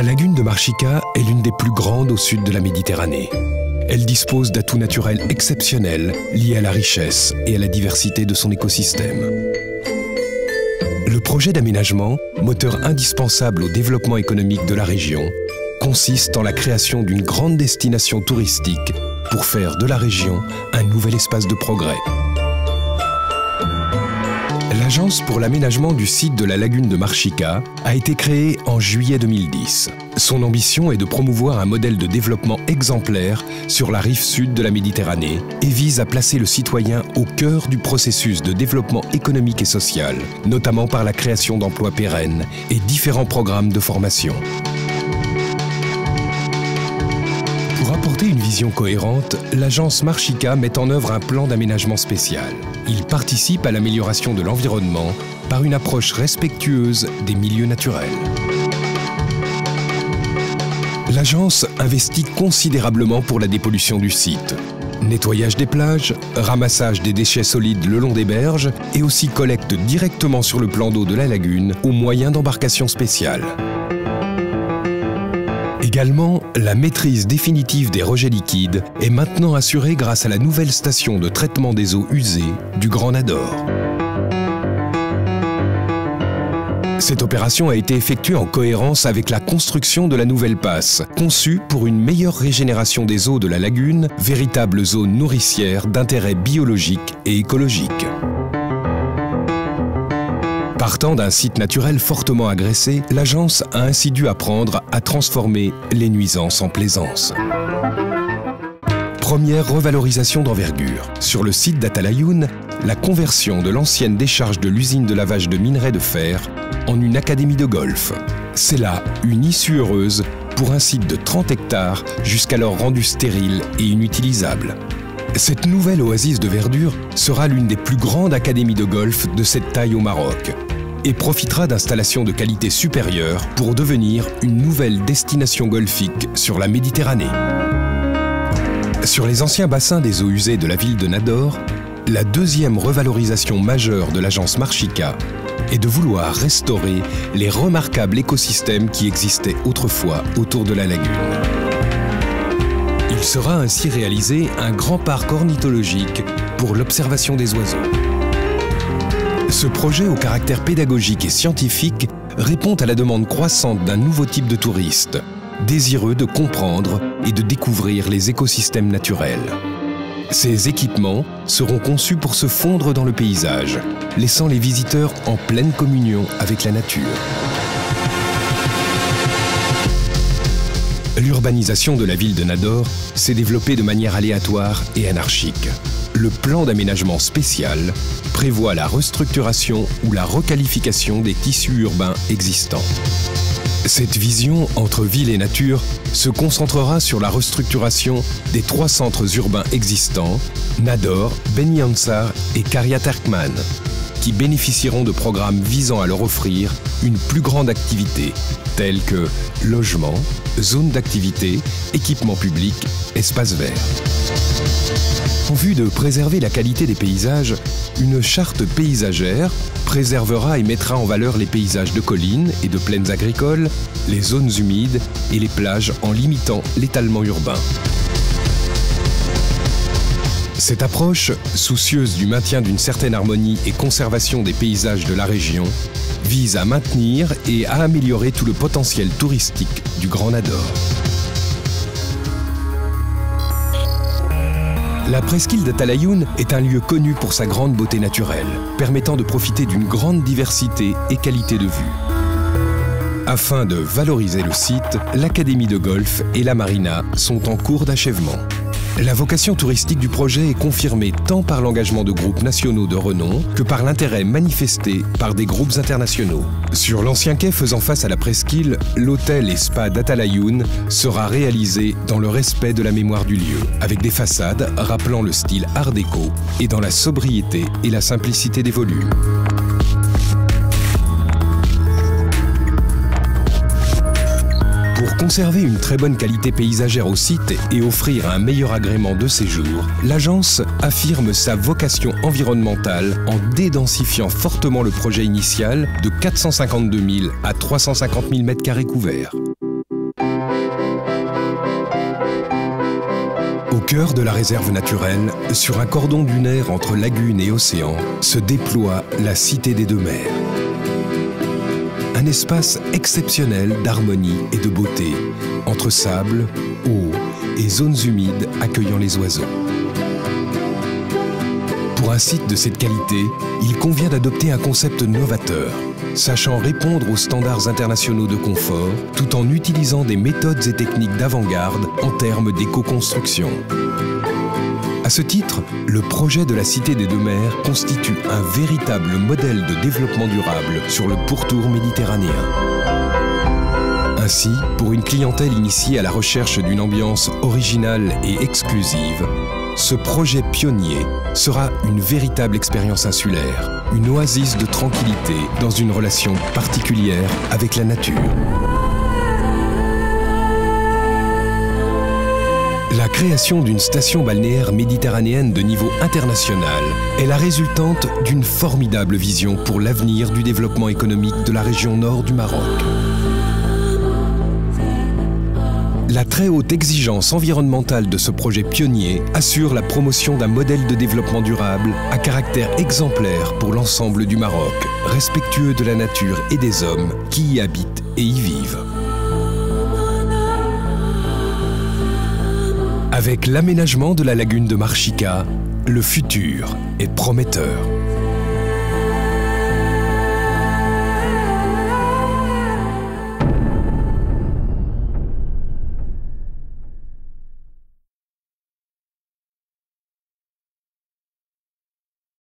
La lagune de Marchica est l'une des plus grandes au sud de la Méditerranée. Elle dispose d'atouts naturels exceptionnels liés à la richesse et à la diversité de son écosystème. Le projet d'aménagement, moteur indispensable au développement économique de la région, consiste en la création d'une grande destination touristique pour faire de la région un nouvel espace de progrès. L'Agence pour l'aménagement du site de la lagune de Marchica a été créée en juillet 2010. Son ambition est de promouvoir un modèle de développement exemplaire sur la rive sud de la Méditerranée et vise à placer le citoyen au cœur du processus de développement économique et social, notamment par la création d'emplois pérennes et différents programmes de formation. Pour apporter une vision cohérente, l'agence Marchica met en œuvre un plan d'aménagement spécial. Il participe à l'amélioration de l'environnement par une approche respectueuse des milieux naturels. L'agence investit considérablement pour la dépollution du site. Nettoyage des plages, ramassage des déchets solides le long des berges et aussi collecte directement sur le plan d'eau de la lagune au moyen d'embarcations spéciales. Également, la maîtrise définitive des rejets liquides est maintenant assurée grâce à la nouvelle station de traitement des eaux usées du Grand Nador. Cette opération a été effectuée en cohérence avec la construction de la nouvelle passe, conçue pour une meilleure régénération des eaux de la lagune, véritable zone nourricière d'intérêt biologique et écologique. Partant d'un site naturel fortement agressé, l'agence a ainsi dû apprendre à transformer les nuisances en plaisance. Première revalorisation d'envergure. Sur le site d'Atalayoun, la conversion de l'ancienne décharge de l'usine de lavage de minerais de fer en une académie de golf. C'est là une issue heureuse pour un site de 30 hectares jusqu'alors rendu stérile et inutilisable. Cette nouvelle oasis de verdure sera l'une des plus grandes académies de golf de cette taille au Maroc et profitera d'installations de qualité supérieure pour devenir une nouvelle destination golfique sur la Méditerranée. Sur les anciens bassins des eaux usées de la ville de Nador, la deuxième revalorisation majeure de l'agence Marchica est de vouloir restaurer les remarquables écosystèmes qui existaient autrefois autour de la lagune. Il sera ainsi réalisé un grand parc ornithologique pour l'observation des oiseaux. Ce projet au caractère pédagogique et scientifique répond à la demande croissante d'un nouveau type de touristes, désireux de comprendre et de découvrir les écosystèmes naturels. Ces équipements seront conçus pour se fondre dans le paysage, laissant les visiteurs en pleine communion avec la nature. L'urbanisation de la ville de Nador s'est développée de manière aléatoire et anarchique. Le plan d'aménagement spécial prévoit la restructuration ou la requalification des tissus urbains existants. Cette vision entre ville et nature se concentrera sur la restructuration des 3 centres urbains existants, Nador, Ben Yansar et Karyat Erkman, qui bénéficieront de programmes visant à leur offrir une plus grande activité, tels que logement, zones d'activité, équipements publics, espaces verts. En vue de préserver la qualité des paysages, une charte paysagère préservera et mettra en valeur les paysages de collines et de plaines agricoles, les zones humides et les plages en limitant l'étalement urbain. Cette approche, soucieuse du maintien d'une certaine harmonie et conservation des paysages de la région, vise à maintenir et à améliorer tout le potentiel touristique du Grand Nador. La presqu'île d'Atalayoun est un lieu connu pour sa grande beauté naturelle, permettant de profiter d'une grande diversité et qualité de vue. Afin de valoriser le site, l'académie de golf et la marina sont en cours d'achèvement. La vocation touristique du projet est confirmée tant par l'engagement de groupes nationaux de renom que par l'intérêt manifesté par des groupes internationaux. Sur l'ancien quai faisant face à la presqu'île, l'hôtel et spa d'Atalayoun sera réalisé dans le respect de la mémoire du lieu, avec des façades rappelant le style art déco et dans la sobriété et la simplicité des volumes. Pour conserver une très bonne qualité paysagère au site et offrir un meilleur agrément de séjour, l'agence affirme sa vocation environnementale en dédensifiant fortement le projet initial de 452 000 à 350 000 m² couverts. cœur de la réserve naturelle, sur un cordon dunaire entre lagune et océan, se déploie la Cité des Deux Mers. Un espace exceptionnel d'harmonie et de beauté, entre sable, eau et zones humides accueillant les oiseaux. Pour un site de cette qualité, il convient d'adopter un concept novateur, sachant répondre aux standards internationaux de confort, tout en utilisant des méthodes et techniques d'avant-garde en termes d'éco-construction. À ce titre, le projet de la Cité des Deux Mers constitue un véritable modèle de développement durable sur le pourtour méditerranéen. Ainsi, pour une clientèle initiée à la recherche d'une ambiance originale et exclusive, ce projet pionnier sera une véritable expérience insulaire, une oasis de tranquillité dans une relation particulière avec la nature. La création d'une station balnéaire méditerranéenne de niveau international est la résultante d'une formidable vision pour l'avenir du développement économique de la région nord du Maroc. La très haute exigence environnementale de ce projet pionnier assure la promotion d'un modèle de développement durable à caractère exemplaire pour l'ensemble du Maroc, respectueux de la nature et des hommes qui y habitent et y vivent. Avec l'aménagement de la lagune de Marchika, le futur est prometteur.